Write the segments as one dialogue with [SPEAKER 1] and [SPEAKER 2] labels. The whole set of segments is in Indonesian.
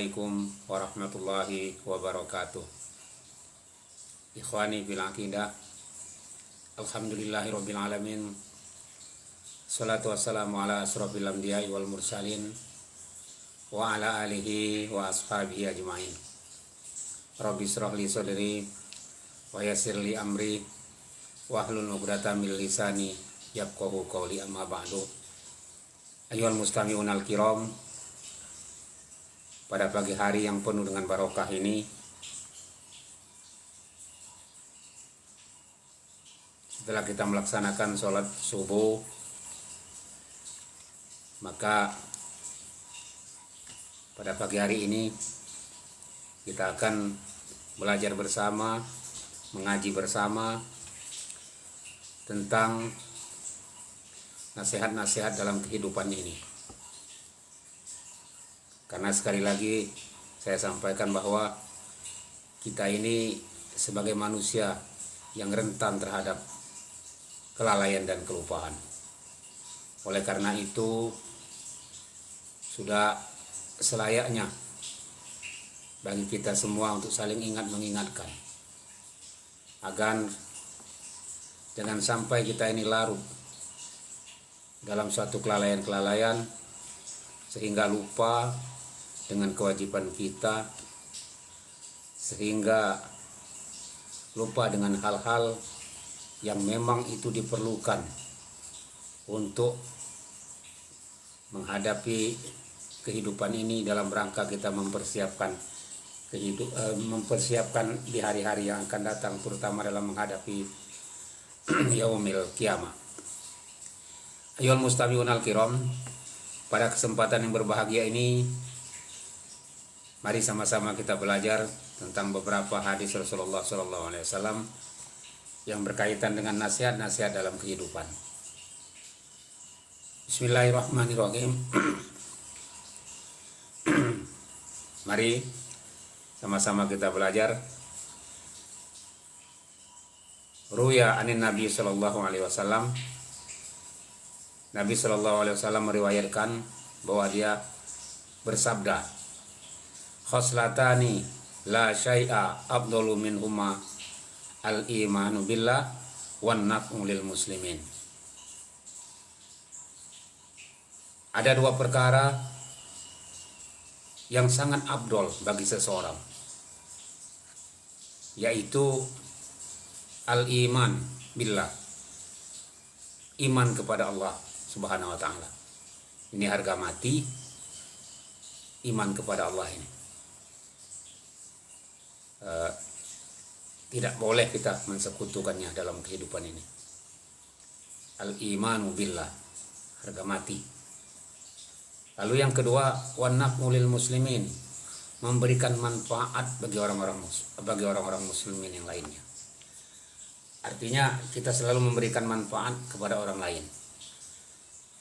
[SPEAKER 1] Assalamualaikum warahmatullahi wabarakatuh. Ikhwani fil aqidah, alhamdulillahirabbil alamin. Salatu wassalamu ala asrofil anbiya'i wal mursalin wa ala alihi wa ashabihi ajma'in. Rabbi shrah li sadri wa yassir li amri wahlul 'uqdatam min lisani yafqahu qawli, amma ba'du. Ayyuhal mustami'un al-kiram, pada pagi hari yang penuh dengan barokah ini, setelah kita melaksanakan sholat subuh, maka pada pagi hari ini kita akan belajar bersama, mengaji bersama tentang nasihat-nasihat dalam kehidupan ini. Karena sekali lagi saya sampaikan bahwa kita ini sebagai manusia yang rentan terhadap kelalaian dan kelupaan. Oleh karena itu sudah selayaknya bagi kita semua untuk saling ingat mengingatkan, agar jangan sampai kita ini larut dalam suatu kelalaian-kelalaian sehingga lupa dengan kewajiban kita, sehingga lupa dengan hal-hal yang memang itu diperlukan untuk menghadapi kehidupan ini dalam rangka kita mempersiapkan di hari-hari yang akan datang, terutama dalam menghadapi yaumil qiyamah. Ayyuhal mustami'un al-kiram, pada kesempatan yang berbahagia ini, mari sama-sama kita belajar tentang beberapa hadis Rasulullah SAW yang berkaitan dengan nasihat-nasihat dalam kehidupan. Bismillahirrahmanirrahim. Mari sama-sama kita belajar. Ruya anin Nabi SAW. Nabi SAW meriwayatkan bahwa dia bersabda, khoslatani la syai'a afdalu minhuma al-imanu billah wan naf'u lil muslimin. Ada dua perkara yang sangat afdol bagi seseorang, yaitu al-iman billah, iman kepada Allah Subhanahu wa ta'ala. Ini harga mati, iman kepada Allah ini. Tidak boleh kita mensekutukannya dalam kehidupan ini. Al-imanu billah, harga mati. Lalu yang kedua, wan naf'u lil muslimin, memberikan manfaat bagi orang-orang muslimin yang lainnya. Artinya kita selalu memberikan manfaat kepada orang lain.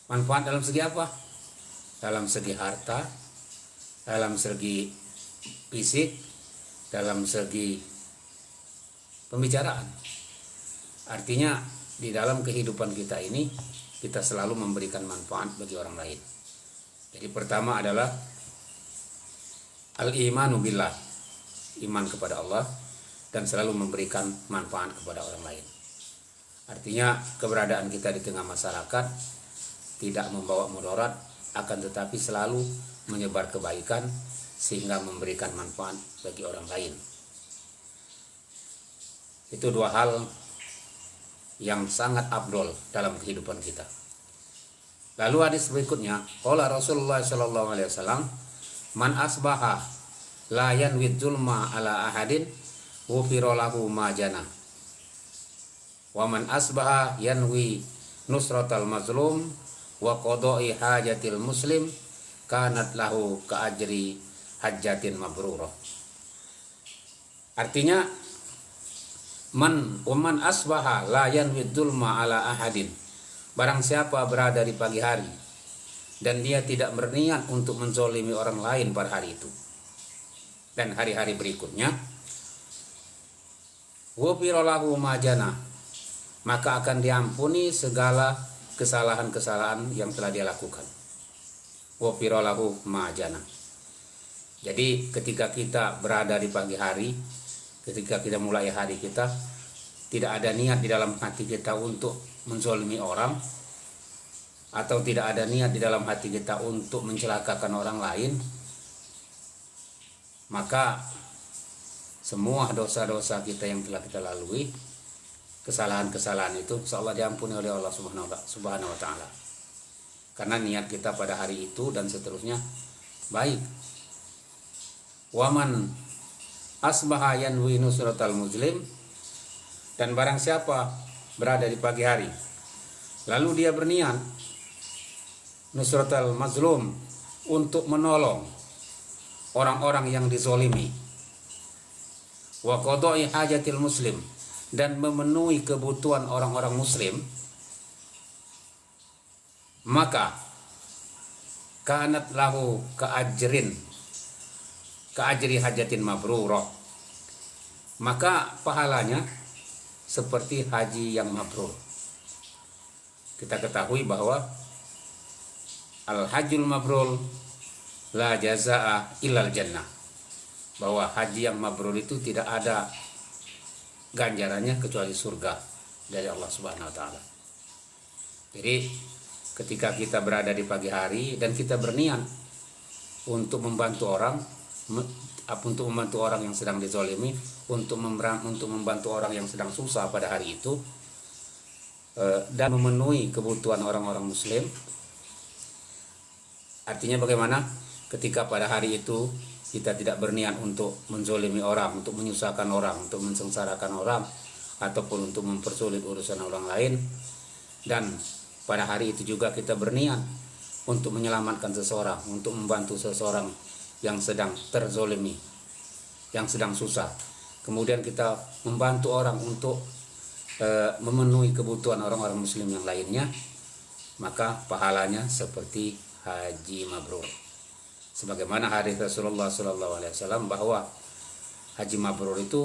[SPEAKER 1] Manfaat dalam segi apa? Dalam segi harta, dalam segi fisik, dalam segi pembicaraan. Artinya di dalam kehidupan kita ini kita selalu memberikan manfaat bagi orang lain. Jadi pertama adalah al-imanu billah, iman kepada Allah dan selalu memberikan manfaat kepada orang lain. Artinya keberadaan kita di tengah masyarakat tidak membawa mudarat, akan tetapi selalu menyebar kebaikan sehingga memberikan manfaat bagi orang lain. Itu dua hal yang sangat afdol dalam kehidupan kita. Lalu hadis berikutnya, qala Rasulullah sallallahu alaihi wasallam, man asbaha la yanwi zulma ala ahadin ghufira lahu ma jana. Wa man asbaha yanwi nusratal mazlum wa qada'i hajatil muslim kanat lahu ka ajri hajjatin mabrurah. Artinya man asbaha la yanwi dzulma ala ahadin, barang siapa berada di pagi hari dan dia tidak berniat untuk menzolimi orang lain pada hari itu dan hari-hari berikutnya, ghufira lahu ma jana, maka akan diampuni segala kesalahan-kesalahan yang telah dia lakukan. Ghufira lahu ma jana. Jadi ketika kita berada di pagi hari, ketika kita mulai hari kita, tidak ada niat di dalam hati kita untuk menzolimi orang, atau tidak ada niat di dalam hati kita untuk mencelakakan orang lain, maka semua dosa-dosa kita yang telah kita lalui, kesalahan-kesalahan itu insyaallah diampuni oleh Allah Subhanahu wa taala. Karena niat kita pada hari itu dan seterusnya baik. Waman asbaha yanwi nusratal muslim, dan barang siapa berada di pagi hari lalu dia berniat nusratal mazlum, untuk menolong orang-orang yang dizolimi, wa qada'i hajatil muslim, dan memenuhi kebutuhan orang-orang muslim, maka kanat lahu ka'ajri hajatin mabrurah, maka pahalanya seperti haji yang mabrur. Kita ketahui bahwa al-hajjul mabrur la jazaa illal jannah, bahwa haji yang mabrur itu tidak ada ganjarannya kecuali surga dari Allah Subhanahu wa taala. Jadi ketika kita berada di pagi hari dan kita berniat untuk membantu orang, yang sedang dizolimi, untuk membantu orang yang sedang susah pada hari itu, dan memenuhi kebutuhan orang-orang muslim. Artinya bagaimana? Ketika pada hari itu kita tidak berniat untuk menzolimi orang, untuk menyusahkan orang, untuk mensengsarakan orang, ataupun untuk mempersulit urusan orang lain, dan pada hari itu juga kita berniat untuk menyelamatkan seseorang, untuk membantu seseorang yang sedang terzolimi, yang sedang susah. Kemudian kita membantu orang untuk memenuhi kebutuhan orang-orang muslim yang lainnya, maka pahalanya seperti haji mabrur. Sebagaimana hadis Rasulullah SAW bahwa haji mabrur itu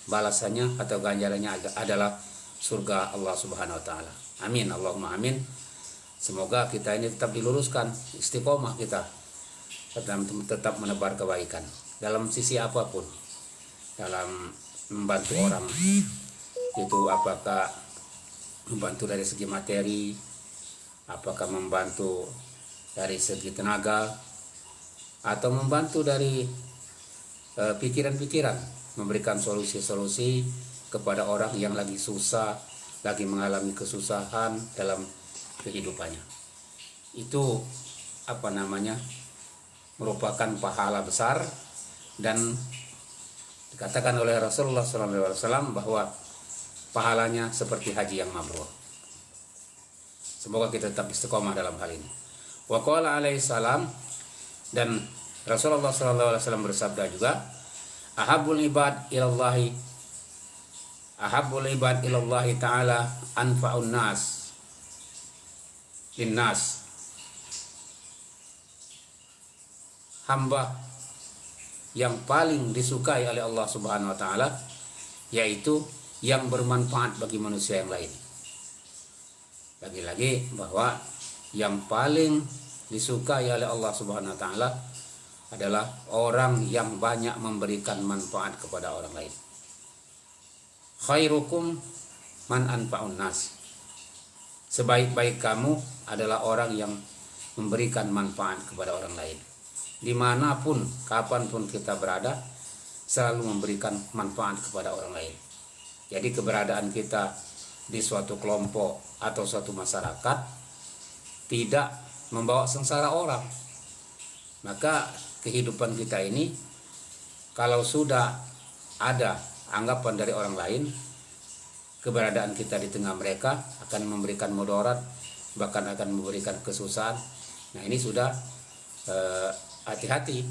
[SPEAKER 1] balasannya atau ganjarannya adalah surga Allah Subhanahu wa taala. Amin, Allahumma amin. Semoga kita ini tetap diluruskan, istiqomah kita dalam tetap menebar kebaikan dalam sisi apapun, dalam membantu orang itu, apakah membantu dari segi materi, apakah membantu dari segi tenaga, atau membantu dari pikiran-pikiran, memberikan solusi-solusi kepada orang yang lagi susah, lagi mengalami kesusahan dalam kehidupannya. Itu merupakan pahala besar, dan dikatakan oleh Rasulullah SAW bahwa pahalanya seperti haji yang mabrur. Semoga kita tetap istiqomah dalam hal ini. Wa qala alaihi salam, dan Rasulullah SAW bersabda juga, ahabbul ibad ilallahi ta'ala anfa'un nas linnas. Hamba yang paling disukai oleh Allah Subhanahu wa taala yaitu yang bermanfaat bagi manusia yang lain. Lagi-lagi bahwa yang paling disukai oleh Allah Subhanahu wa taala adalah orang yang banyak memberikan manfaat kepada orang lain. Khairukum man anfa'un nas. Sebaik-baik kamu adalah orang yang memberikan manfaat kepada orang lain. Dimanapun, kapanpun kita berada, selalu memberikan manfaat kepada orang lain. Jadi keberadaan kita di suatu kelompok atau suatu masyarakat tidak membawa sengsara orang. Maka kehidupan kita ini, kalau sudah ada anggapan dari orang lain, keberadaan kita di tengah mereka akan memberikan mudarat, bahkan akan memberikan kesusahan. Nah, ini sudah hati-hati.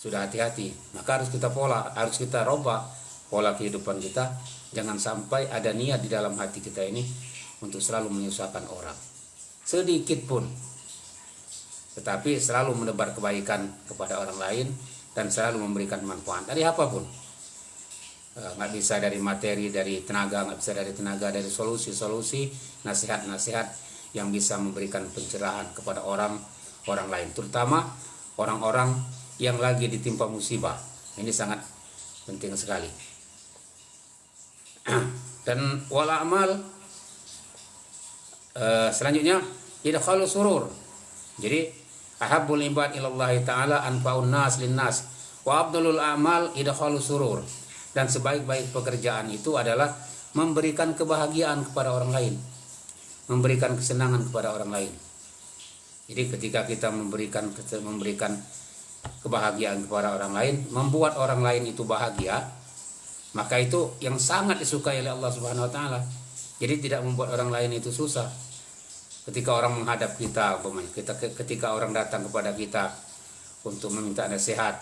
[SPEAKER 1] Sudah hati-hati. Maka harus kita rubah pola kehidupan kita. Jangan sampai ada niat di dalam hati kita ini untuk selalu menyusahkan orang, sedikit pun. Tetapi selalu menebar kebaikan kepada orang lain dan selalu memberikan manfaat dari apapun. Nggak bisa dari materi, dari tenaga, nggak bisa dari tenaga, dari solusi-solusi, nasihat-nasihat yang bisa memberikan pencerahan kepada orang lain, terutama orang-orang yang lagi ditimpa musibah. Ini sangat penting sekali. Dan wal amal selanjutnya idkhalu surur. Jadi ahabbul ibad ilallahi ta'ala anfa'un nas linnas wa abdulul amal idkhalu surur. Dan sebaik-baik pekerjaan itu adalah memberikan kebahagiaan kepada orang lain, memberikan kesenangan kepada orang lain. Jadi ketika kita memberikan kebahagiaan kepada orang lain, membuat orang lain itu bahagia, maka itu yang sangat disukai oleh Allah Subhanahu wa taala. Jadi tidak membuat orang lain itu susah. Ketika orang menghadap kita, ketika orang datang kepada kita untuk meminta nasihat,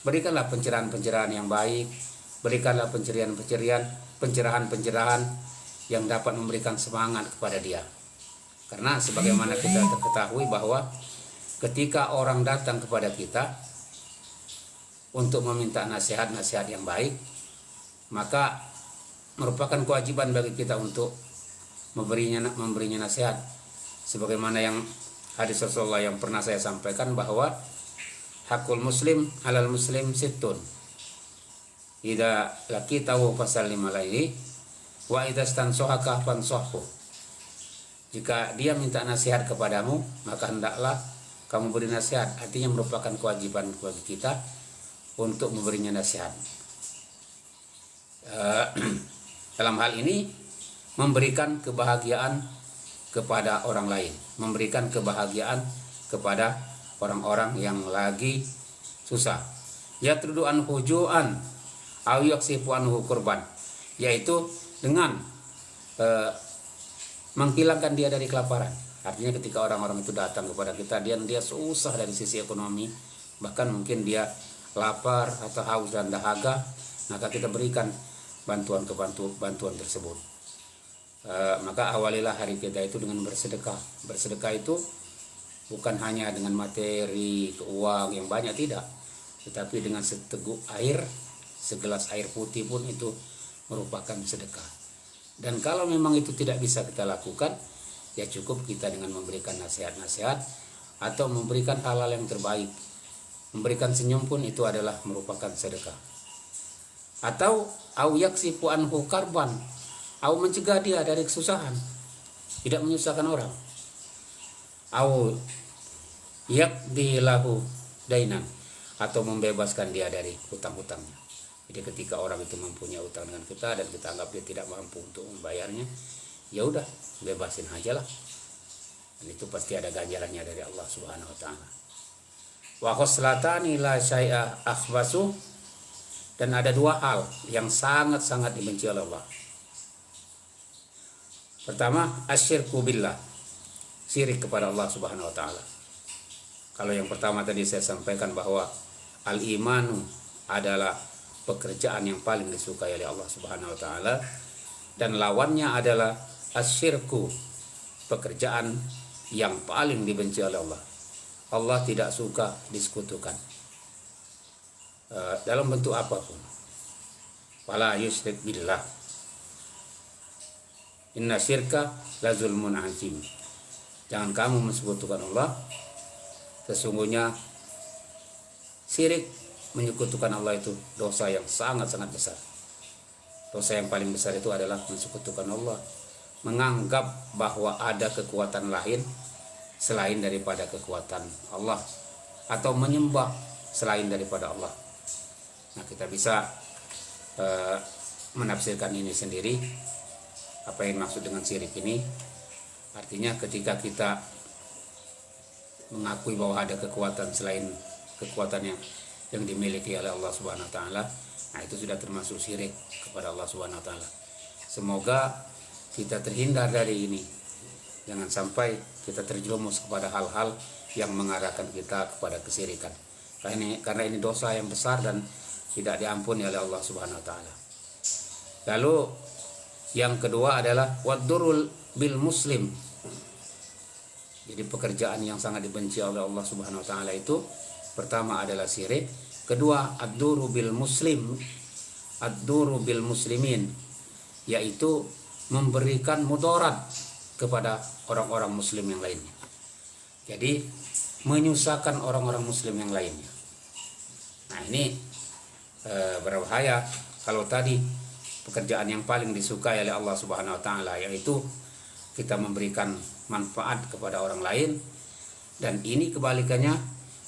[SPEAKER 1] berikanlah pencerahan-pencerahan yang baik, berikanlah pencerahan-pencerahan yang dapat memberikan semangat kepada dia. Karena sebagaimana kita ketahui bahwa ketika orang datang kepada kita untuk meminta nasihat-nasihat yang baik, maka merupakan kewajiban bagi kita untuk memberinya nasihat. Sebagaimana yang hadis Rasulullah yang pernah saya sampaikan bahwa hakul muslim alal muslim sittun. Idza laqitahu fasallim alaihi wa idza stansohaka fansohhu. Jika dia minta nasihat kepadamu, maka hendaklah kamu beri nasihat. Artinya merupakan kewajiban bagi kita untuk memberinya nasihat. Dalam hal ini memberikan kebahagiaan kepada orang lain, memberikan kebahagiaan kepada orang-orang yang lagi susah. Yatrudu an hujuan aw yaksifu anhu kurban, yaitu dengan menghilangkan dia dari kelaparan. Artinya ketika orang-orang itu datang kepada kita, dia susah dari sisi ekonomi, bahkan mungkin dia lapar atau haus dan dahaga, maka kita berikan bantuan tersebut. Maka awalilah hari kita itu dengan bersedekah. Bersedekah itu bukan hanya dengan materi, uang yang banyak, tidak, tetapi dengan seteguk air, segelas air putih pun itu merupakan sedekah. Dan kalau memang itu tidak bisa kita lakukan, ya cukup kita dengan memberikan nasihat-nasihat atau memberikan hal-hal yang terbaik. Memberikan senyum pun itu adalah merupakan sedekah. Atau au yaksifu anhu karban, au mencegah dia dari kesusahan, tidak menyusahkan orang. Au yaqdi lahu dainan, atau membebaskan dia dari hutang-hutangnya. Jadi ketika orang itu mempunyai utang dengan kita dan kita anggap dia tidak mampu untuk membayarnya, ya udah bebasin aja lah. Dan itu pasti ada ganjarannya dari Allah Subhanahu wa taala. Wa khoslatani la syai'a akhbasu, dan ada dua hal yang sangat-sangat dibenci oleh Allah. Pertama, asyirku billah, syirik kepada Allah Subhanahu wa taala. Kalau yang pertama tadi saya sampaikan bahwa al-imanu adalah pekerjaan yang paling disukai oleh Allah Subhanahu wa taala, dan lawannya adalah asyirku, pekerjaan yang paling dibenci oleh Allah. Allah tidak suka disekutukan dalam bentuk apapun. Wala yusyrik billah, inna syirka la zulmun azim. Jangan kamu mensekutukan Allah, sesungguhnya syirik, menyekutukan Allah itu dosa yang sangat-sangat besar. Dosa yang paling besar itu adalah mensekutukan Allah, menganggap bahwa ada kekuatan lain selain daripada kekuatan Allah, atau menyembah selain daripada Allah. Nah, kita bisa menafsirkan ini sendiri, apa yang maksud dengan syirik ini. Artinya ketika kita mengakui bahwa ada kekuatan selain kekuatan yang dimiliki oleh Allah Subhanahu wa taala, nah itu sudah termasuk syirik kepada Allah Subhanahu wa taala. Semoga kita terhindar dari ini. Jangan sampai kita terjerumus kepada hal-hal yang mengarahkan kita kepada kesyirikan. Karena ini dosa yang besar dan tidak diampuni oleh Allah Subhanahu wa taala. Lalu yang kedua adalah wadurul bil muslim. Jadi pekerjaan yang sangat dibenci oleh Allah Subhanahu wa taala itu pertama adalah syirik, kedua ad-duru bil muslim, ad-duru bil muslimin, yaitu memberikan mudarat kepada orang-orang muslim yang lainnya. Jadi menyusahkan orang-orang muslim yang lainnya. Nah ini berbahaya kalau tadi pekerjaan yang paling disukai oleh Allah Subhanahu wa taala yaitu kita memberikan manfaat kepada orang lain, dan ini kebalikannya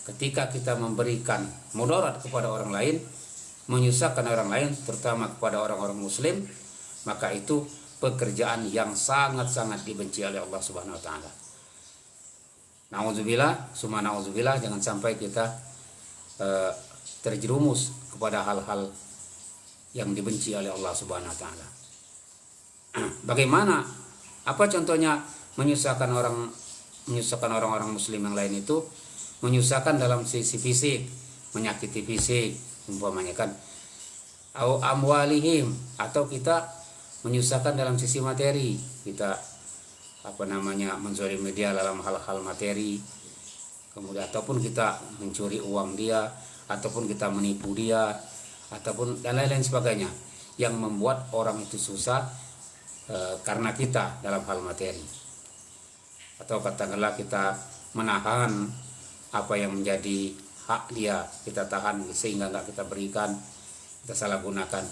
[SPEAKER 1] ketika kita memberikan mudarat kepada orang lain, menyusahkan orang lain terutama kepada orang-orang muslim, maka itu pekerjaan yang sangat-sangat dibenci oleh Allah Subhanahu wa taala. Nauzubillah, summa nauzubillah, jangan sampai kita terjerumus kepada hal-hal yang dibenci oleh Allah Subhanahu wa taala. Bagaimana? Apa contohnya menyusahkan orang-orang muslim yang lain itu? Menyusahkan dalam sisi fisik, menyakiti fisik, umpamanya kan. Au amwalihim, atau kita menyusahkan dalam sisi materi. Kita menzalimi dia dalam hal-hal materi. Kemudian ataupun kita mencuri uang dia, ataupun kita menipu dia, ataupun dan lain-lain sebagainya yang membuat orang itu susah karena kita dalam hal materi. Atau katakanlah kita menahan apa yang menjadi hak dia, kita tahan sehingga nggak kita berikan, kita salah gunakan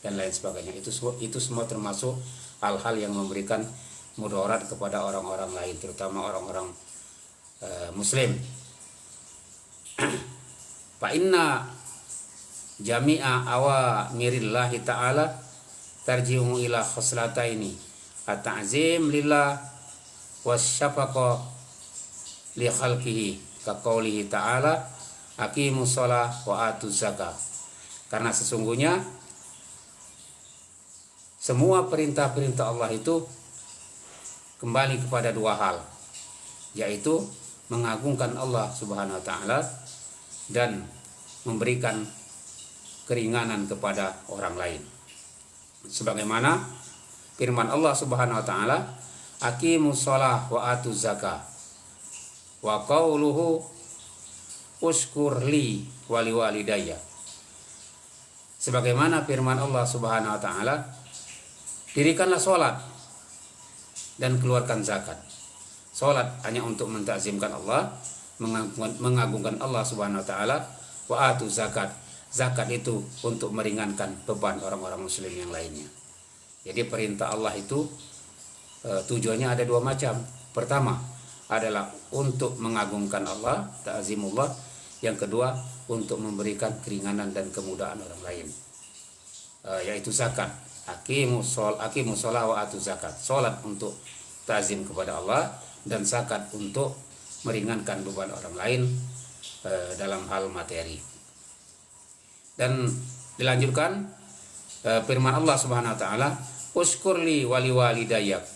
[SPEAKER 1] dan lain sebagainya. Itu semua termasuk hal-hal yang memberikan mudarat kepada orang-orang lain, terutama orang-orang muslim. Fa inna jami'a awamirillahi ta'ala tarji'u ila khoslataini at-ta'zim lillah wasyafaqah li khalqihi ka qaulihi ta'ala aqimus shalah wa atuz zakah. Karena sesungguhnya semua perintah-perintah Allah itu kembali kepada dua hal, yaitu mengagungkan Allah Subhanahu wa taala dan memberikan keringanan kepada orang lain. Sebagaimana firman Allah Subhanahu wa taala, aqimus shalah wa atuz zakah. Wa qauluhu ushkur li wali walidayya. Sebagaimana firman Allah Subhanahu wa taala, dirikanlah salat dan keluarkan zakat. Salat hanya untuk mentakzimkan Allah, mengagungkan Allah Subhanahu wa taala, wa atu zakat. Zakat itu untuk meringankan beban orang-orang muslim yang lainnya. Jadi perintah Allah itu tujuannya ada dua macam. Pertama adalah untuk mengagungkan Allah, ta'zimullah. Yang kedua untuk memberikan keringanan dan kemudahan orang lain, yaitu zakat. Aqimus shalah wa atu zakat. Salat untuk ta'zim kepada Allah dan zakat untuk meringankan beban orang lain dalam hal materi. Dan dilanjutkan firman Allah Subhanahu wa taala, "Ushkurli wali walidayyak."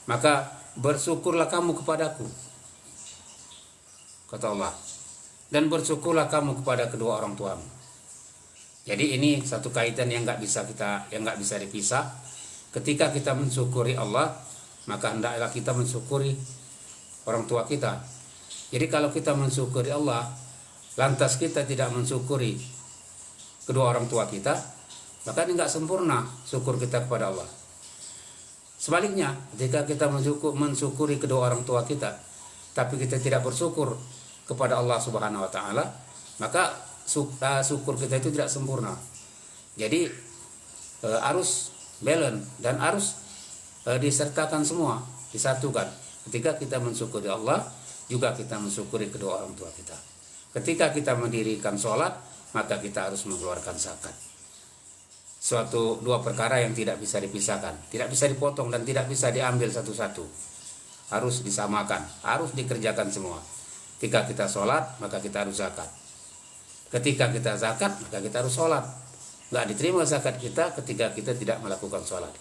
[SPEAKER 1] Maka bersyukurlah kamu kepadaku, kata Allah, dan bersyukurlah kamu kepada kedua orang tuamu. Jadi ini satu kaitan yang nggak bisa dipisah. Ketika kita mensyukuri Allah, maka hendaklah kita mensyukuri orang tua kita. Jadi kalau kita mensyukuri Allah, lantas kita tidak mensyukuri kedua orang tua kita, maka ini nggak sempurna syukur kita kepada Allah. Sebaliknya, ketika kita mensyukuri kedua orang tua kita, tapi kita tidak bersyukur kepada Allah Subhanahu wa taala, maka syukur kita itu tidak sempurna. Jadi harus balance dan harus disertakan semua, disatukan. Ketika kita mensyukuri Allah, juga kita mensyukuri kedua orang tua kita. Ketika kita mendirikan sholat, maka kita harus mengeluarkan zakat. Suatu dua perkara yang tidak bisa dipisahkan, tidak bisa dipotong dan tidak bisa diambil satu-satu. Harus disamakan, harus dikerjakan semua. Ketika kita sholat, maka kita harus zakat. Ketika kita zakat, maka kita harus sholat. Nggak diterima zakat kita ketika kita tidak melakukan sholat.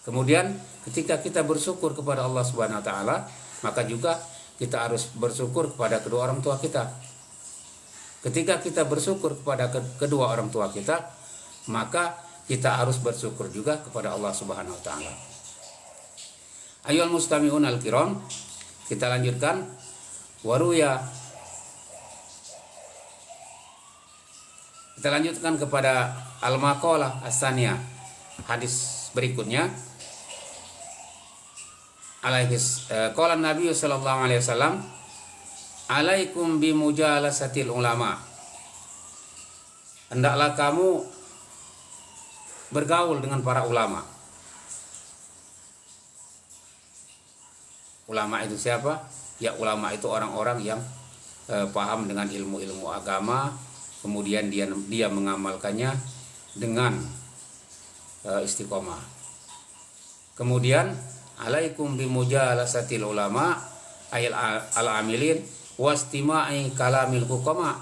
[SPEAKER 1] Kemudian ketika kita bersyukur kepada Allah Subhanahu wa taala, maka juga kita harus bersyukur kepada kedua orang tua kita. Ketika kita bersyukur kepada kedua orang tua kita, maka kita harus bersyukur juga kepada Allah Subhanahu wa taala. Ayyuhal mustami'un al-kiram, kita lanjutkan. Waruya, kita lanjutkan kepada al-maqalah as-saniyah, hadis berikutnya. Qala Nabi sallallahu alaihi wasallam, alaikum bimujalasatil ulama. Hendaklah kamu bergaul dengan para ulama. Ulama itu siapa? Ya, ulama itu orang-orang yang paham dengan ilmu-ilmu agama, kemudian dia mengamalkannya dengan istiqomah. Kemudian alaikum bimujalasatil ulama ayil al-amilin wastima'i kalamil hukama,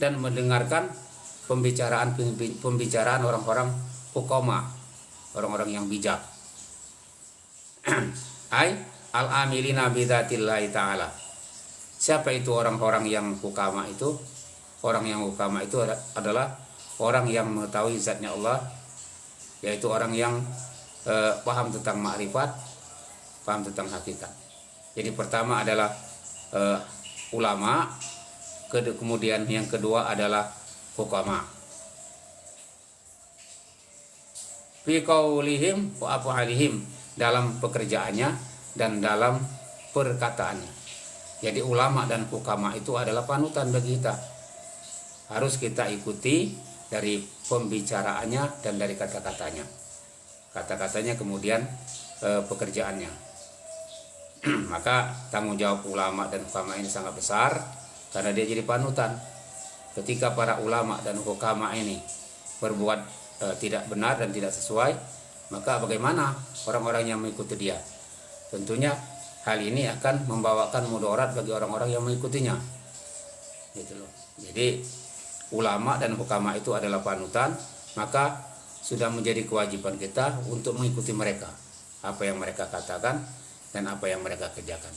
[SPEAKER 1] dan mendengarkan pembicaraan orang-orang hukama, orang-orang yang bijak. Ai al-amilina bidzatillahi ta'ala. Siapa itu orang-orang yang hukama itu? Orang yang hukama itu adalah orang yang mengetahui zatnya Allah, yaitu orang yang paham tentang makrifat, paham tentang hakikat. Jadi pertama adalah ulama, kemudian yang kedua adalah hukama. Fi qaulihim wa af'alihim, dalam pekerjaannya dan dalam perkataannya. Jadi ulama dan hukama itu adalah panutan bagi kita. Harus kita ikuti dari pembicaraannya dan dari kata-katanya. Kata-katanya kemudian pekerjaannya. Maka tanggung jawab ulama dan hukama ini sangat besar, karena dia jadi panutan. Ketika para ulama dan hukama ini berbuat tidak benar dan tidak sesuai, maka bagaimana orang-orang yang mengikuti dia? Tentunya hal ini akan membawakan mudarat bagi orang-orang yang mengikutinya. Gitu loh. Jadi ulama dan hukama itu adalah panutan, maka sudah menjadi kewajiban kita untuk mengikuti mereka, apa yang mereka katakan dan apa yang mereka kerjakan.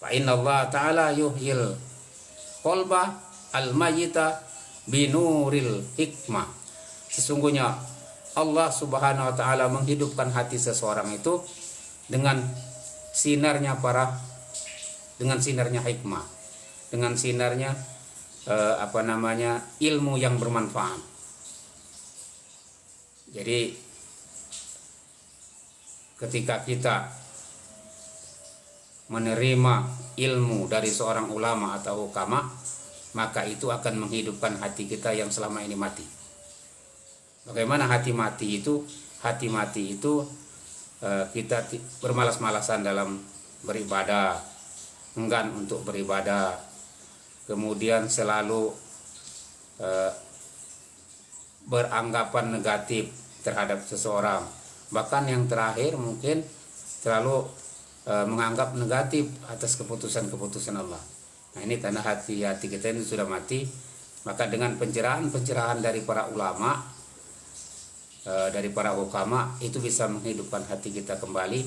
[SPEAKER 1] Fa innallaha ta'ala yuhyil qalba al-mayyita binuril hikmah. Sesungguhnya Allah Subhanahu wa taala menghidupkan hati seseorang itu dengan sinarnya hikmah, dengan sinarnya ilmu yang bermanfaat. Jadi ketika kita menerima ilmu dari seorang ulama atau hukama, maka itu akan menghidupkan hati kita yang selama ini mati. Bagaimana hati mati itu? Hati mati itu kita bermalas-malasan dalam beribadah, enggan untuk beribadah, kemudian selalu beranggapan negatif terhadap seseorang. Bahkan yang terakhir mungkin terlalu menganggap negatif atas keputusan-keputusan Allah. Nah, ini tanda hati kita ini sudah mati. Maka dengan pencerahan dari para ulama, dari para hukama, itu bisa menghidupkan hati kita kembali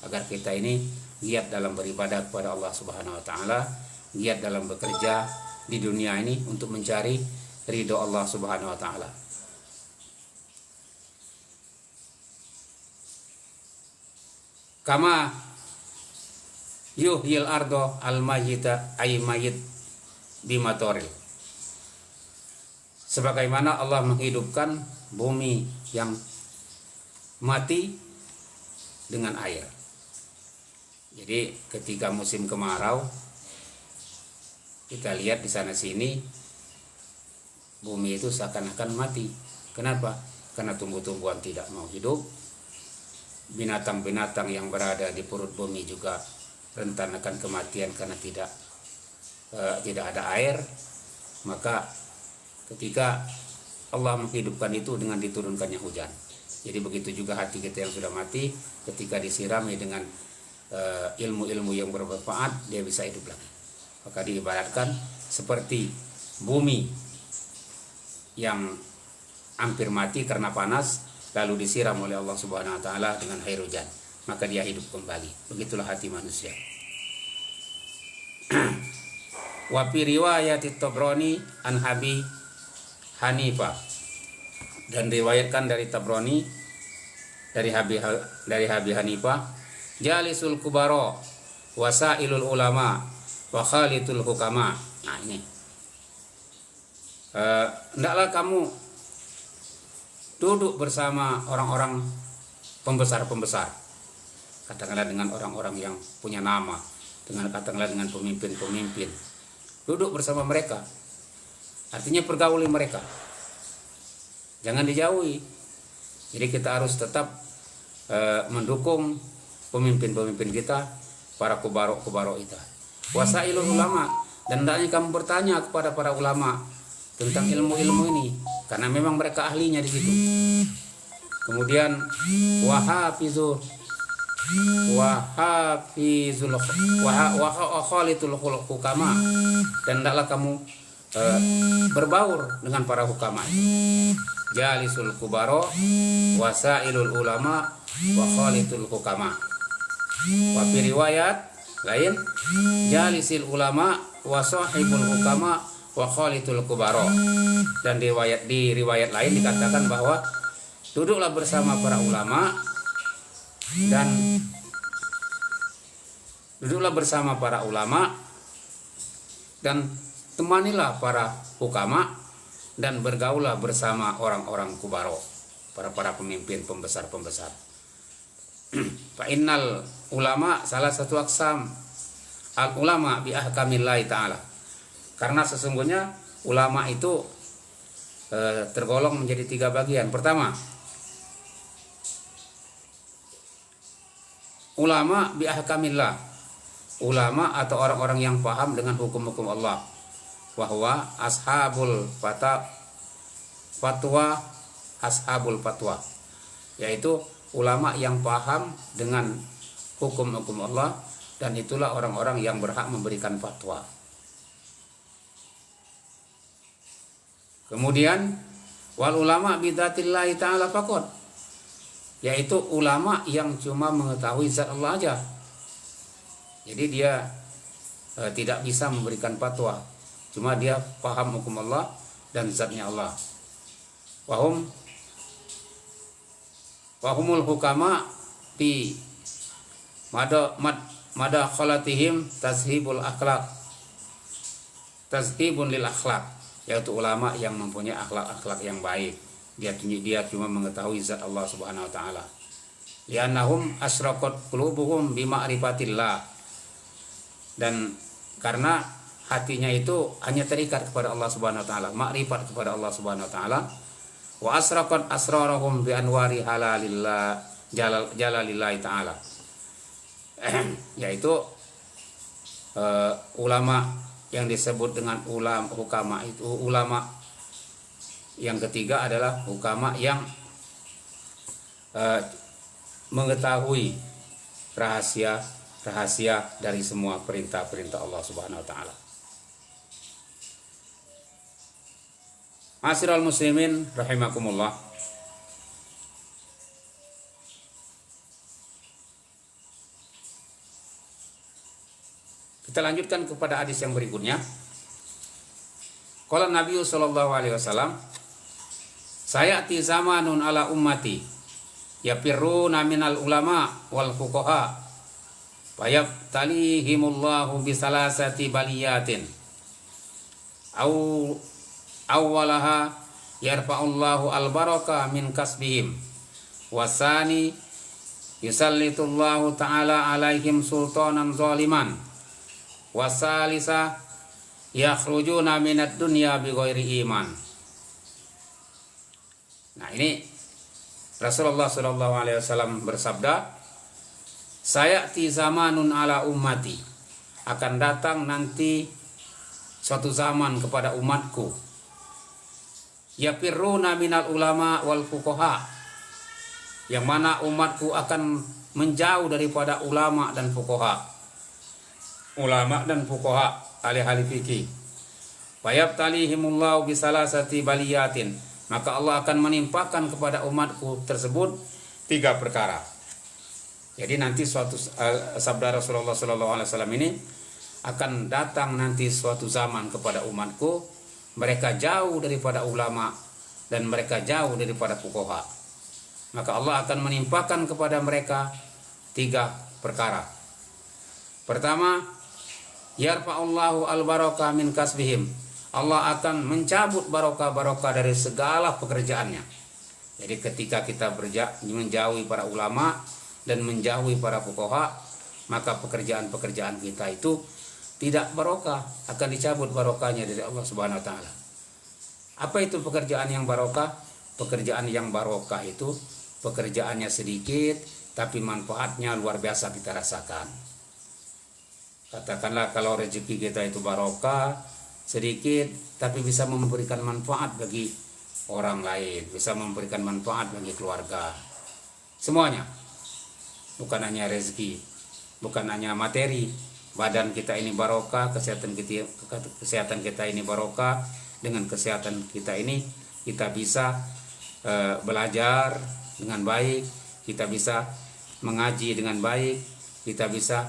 [SPEAKER 1] agar kita ini giat dalam beribadah kepada Allah Subhanahu wa taala, giat dalam bekerja di dunia ini untuk mencari ridho Allah Subhanahu wa taala. Kama yuhyil ardo al-mayyita ay mayyit bimatoril. Sebagaimana Allah menghidupkan bumi yang mati dengan air. Jadi ketika musim kemarau, kita lihat di sana sini bumi itu seakan-akan mati. Kenapa? Karena tumbuh-tumbuhan tidak mau hidup. Binatang-binatang yang berada di perut bumi juga rentan akan kematian karena tidak ada air. Maka ketika Allah menghidupkan itu dengan diturunkannya hujan. Jadi begitu juga hati kita yang sudah mati, ketika disirami dengan ilmu-ilmu yang bermanfaat, dia bisa hidup lagi. Maka diibaratkan seperti bumi yang hampir mati karena panas, lalu disiram oleh Allah Subhanahu wa taala dengan air hujan, maka dia hidup kembali. Begitulah hati manusia. Wa fi riwayat Tabrani an Abi Hanifah, dan riwayatkan dari Tabrani dari Abi Hanifah, jalisul kubaro wasailul ulama wa khalitul hukama. Nah ini hendaklah kamu duduk bersama orang-orang pembesar-pembesar, katakanlah dengan orang-orang yang punya nama, katakanlah dengan pemimpin-pemimpin, duduk bersama mereka. Artinya pergauli mereka, jangan dijauhi. Jadi kita harus tetap mendukung pemimpin-pemimpin kita, para kubaro kita. Wasailul ulama, dan hendaknya kamu bertanya kepada para ulama tentang ilmu-ilmu ini, karena memang mereka ahlinya di situ. Kemudian wahafizul khalitul hukama, dan hendaklah kamu berbaur dengan para hukama itu. Jalisul kubaro wasailul ulama wa khalitul hukama. Wa fi riwayat lain jalisil ulama wa sahibul hukama wa khalitul kubaro. Dan di riwayat lain dikatakan bahwa duduklah bersama para ulama dan temanilah para hukama dan bergaulah bersama orang-orang kubaro, para pemimpin pembesar. Fa innal ulama salah satu aksam al ulama bi ahkamillahi ta'ala. Karena sesungguhnya ulama itu tergolong menjadi 3 bagian. Pertama, ulama bi ahkamillah, ulama atau orang-orang yang paham dengan hukum-hukum Allah. Wahwa ashabul fatwa, yaitu ulama yang paham dengan hukum-hukum Allah, dan itulah orang-orang yang berhak memberikan fatwa. Kemudian wal ulama bidzatillahi ta'ala faqat, yaitu ulama yang cuma mengetahui zat Allah aja. Jadi dia tidak bisa memberikan fatwa, cuma dia paham hukum Allah dan zatnya Allah. Wahumul hukama fi madakhalatihim tazhibul tazhibun lil akhlaq, yaitu ulama yang mempunyai akhlak yang baik. Dia cuma mengetahui zat Allah Subhanahu wa taala. Li'annahum asyraqat qulubuhum bi ma'rifatillah, dan karena hatinya itu hanya terikat kepada Allah Subhanahu wa taala, makrifat kepada Allah Subhanahu wa taala. Wa asraqat asrarahum bi anwari halalillah jalalillahi taala. Yaitu ulama yang disebut dengan hukama itu, ulama yang ketiga adalah hukama yang mengetahui rahasia dari semua perintah-perintah Allah Subhanahu wa taala. Ma'asyiral muslimin rahimakumullah. Kita lanjutkan kepada hadis yang berikutnya. Qala Nabi sallallahu alaihi wasallam, sayati zamanun ala ummati yafirruna minal ulama wal fuqaha fayabtalihimullahu bisalasati baliyatin awwalaha yarfa'ullahu al-baraka min kasbihim, wasani yusallitullahu ta'ala alaihim sultanan zaliman, wasalisa yakhrujuna minad dunya bighairi iman. Nah, ini Rasulullah SAW bersabda, sayati zamanun ala ummati, akan datang nanti suatu zaman kepada umatku, yafirruna minal ulama wal fuqaha, yang mana umatku akan menjauh daripada ulama dan fuqaha. Ulama dan fuqaha ahli fikih. Fayabtalihimullahu bisalasati baliyatin, maka Allah akan menimpakan kepada umatku tersebut 3 perkara. Jadi nanti suatu sabda Rasulullah SAW ini, akan datang nanti suatu zaman kepada umatku, mereka jauh daripada ulama dan mereka jauh daripada fuqaha. Maka Allah akan menimpakan kepada mereka 3 perkara. Pertama, yarfa'ullahu al-baraka min kasbihim, Allah akan mencabut barokah dari segala pekerjaannya. Jadi ketika kita menjauhi para ulama dan menjauhi para fuqaha, maka pekerjaan kita itu tidak barokah, akan dicabut barokahnya dari Allah Subhanahu wa taala. Apa itu pekerjaan yang barokah? Pekerjaan yang barokah itu pekerjaannya sedikit tapi manfaatnya luar biasa kita rasakan. Katakanlah kalau rezeki kita itu barokah sedikit tapi bisa memberikan manfaat bagi orang lain, bisa memberikan manfaat bagi keluarga. Semuanya. Bukan hanya rezeki, bukan hanya materi. Badan kita ini barokah, kesehatan kita ini barokah. Dengan kesehatan kita ini kita bisa belajar dengan baik, kita bisa mengaji dengan baik, kita bisa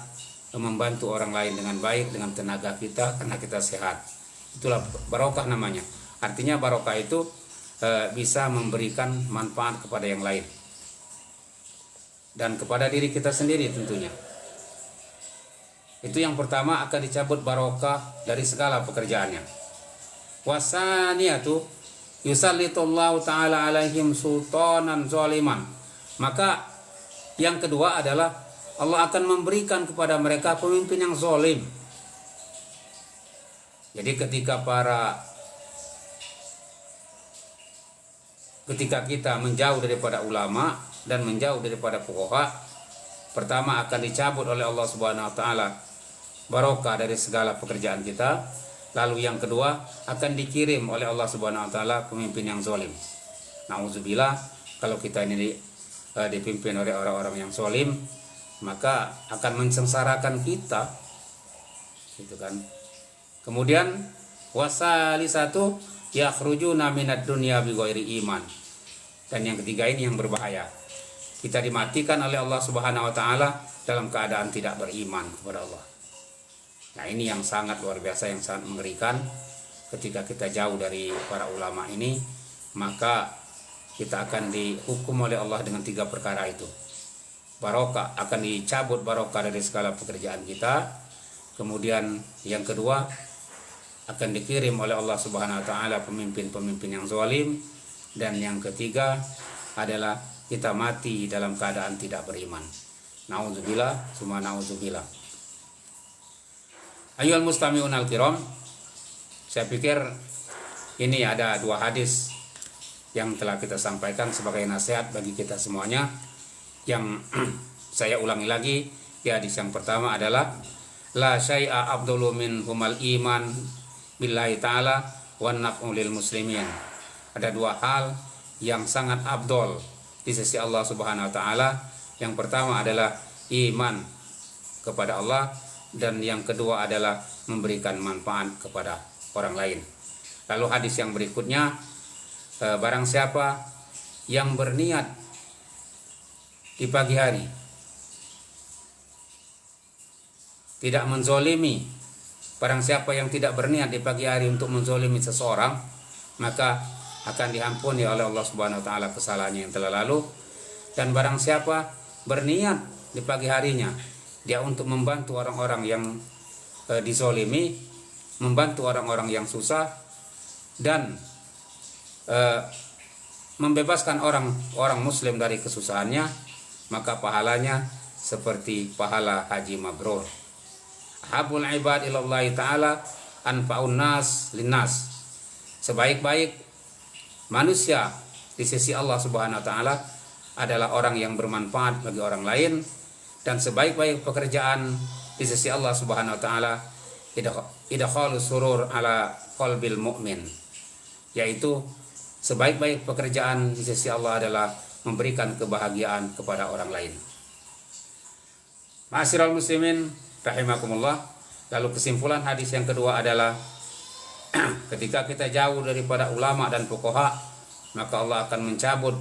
[SPEAKER 1] membantu orang lain dengan baik dengan tenaga kita karena kita sehat. Itulah barokah namanya. Artinya barokah itu bisa memberikan manfaat kepada yang lain dan kepada diri kita sendiri tentunya. Itu yang pertama, akan dicabut barokah dari segala pekerjaannya. Wasaniyatu yusallitullahu ta'ala alaihim sultanan zaliman. Maka yang kedua adalah Allah akan memberikan kepada mereka pemimpin yang zalim. Jadi ketika kita menjauh daripada ulama dan menjauh daripada fuqaha, pertama akan dicabut oleh Allah Subhanahu wa taala barokah dari segala pekerjaan kita. Lalu yang kedua, akan dikirim oleh Allah Subhanahu wa taala pemimpin yang zalim. Nauzubillah, kalau kita ini dipimpin oleh orang-orang yang zalim, maka akan mensengsarakan kita. Gitu kan. Kemudian wasalisatu yakhrujuna minad dunya bighairi iman. Dan yang ketiga ini yang berbahaya. Kita dimatikan oleh Allah Subhanahu wa taala dalam keadaan tidak beriman kepada Allah. Nah, ini yang sangat luar biasa, yang sangat mengerikan. Ketika kita jauh dari para ulama ini, maka kita akan dihukum oleh Allah dengan 3 perkara itu. Barokah, akan dicabut barokah dari segala pekerjaan kita. Kemudian yang kedua, akan dikirim oleh Allah Subhanahu wa taala pemimpin-pemimpin yang zalim. Dan yang ketiga adalah kita mati dalam keadaan tidak beriman. Nauzubillah, summa nauzubillah. Ayyuhal mustami'un al-kiram, saya pikir ini ada 2 hadis yang telah kita sampaikan sebagai nasihat bagi kita semuanya. Yang saya ulangi lagi, di hadis yang pertama adalah la syai'a afdalu min humal iman billahi ta'ala wan naf'u lil muslimin. Ada 2 hal yang sangat afdol di sisi Allah Subhanahu wa taala. Yang pertama adalah iman kepada Allah, dan yang kedua adalah memberikan manfaat kepada orang lain. Lalu hadis yang berikutnya, barang siapa yang berniat di pagi hari tidak menzolimi, barang siapa yang tidak berniat di pagi hari untuk menzolimi seseorang, maka akan diampuni oleh Allah Subhanahu wa taala kesalahannya yang telah lalu. Dan barang siapa berniat di pagi harinya dia untuk membantu orang-orang yang dizolimi, membantu orang-orang yang susah, dan membebaskan orang muslim dari kesusahannya, maka pahalanya seperti pahala haji mabrur. Habul ibad ilallahi ta'ala anfa'un nas linnas. Sebaik-baik manusia di sisi Allah Subhanahu wa taala adalah orang yang bermanfaat bagi orang lain. Dan sebaik-baik pekerjaan di sisi Allah Subhanahu wa taala idkhalus surur ala qalbil mu'min, yaitu sebaik-baik pekerjaan di sisi Allah adalah memberikan kebahagiaan kepada orang lain. Ma'asyiral muslimin rahimakumullah. Lalu kesimpulan hadis yang kedua adalah ketika kita jauh daripada ulama dan fuqaha, maka Allah akan mencabut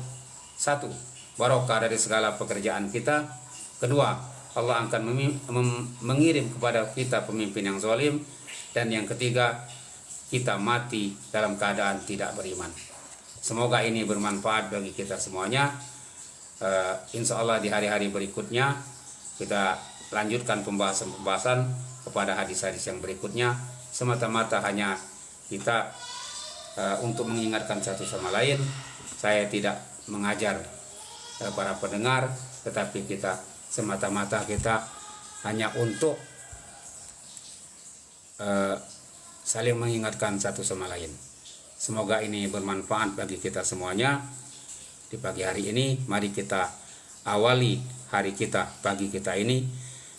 [SPEAKER 1] 1, barokah dari segala pekerjaan kita. Kedua, Allah akan mengirim kepada kita pemimpin yang zalim. Dan yang ketiga, kita mati dalam keadaan tidak beriman. Semoga ini bermanfaat bagi kita semuanya. Insya Allah di hari-hari berikutnya kita lanjutkan pembahasan kepada hadis-hadis yang berikutnya. Semata-mata hanya kita untuk mengingatkan satu sama lain. Saya tidak mengajar para pendengar, tetapi kita semata-mata kita hanya untuk saling mengingatkan satu sama lain. Semoga ini bermanfaat bagi kita semuanya. Di pagi hari ini mari kita awali hari kita, pagi kita ini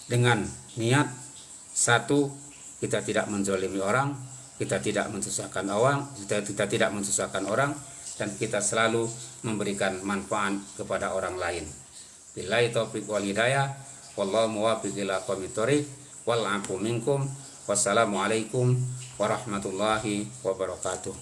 [SPEAKER 1] dengan niat satu, kita tidak menzalimi orang, kita tidak mensusahkan orang, kita tidak mensusahkan orang, dan kita selalu memberikan manfaat kepada orang lain. Billahi taufiq wal hidayah, wallahu muwaffiq ila aqwamit thoriq, wal afu minkum. Wassalamualaikum warahmatullahi wabarakatuh.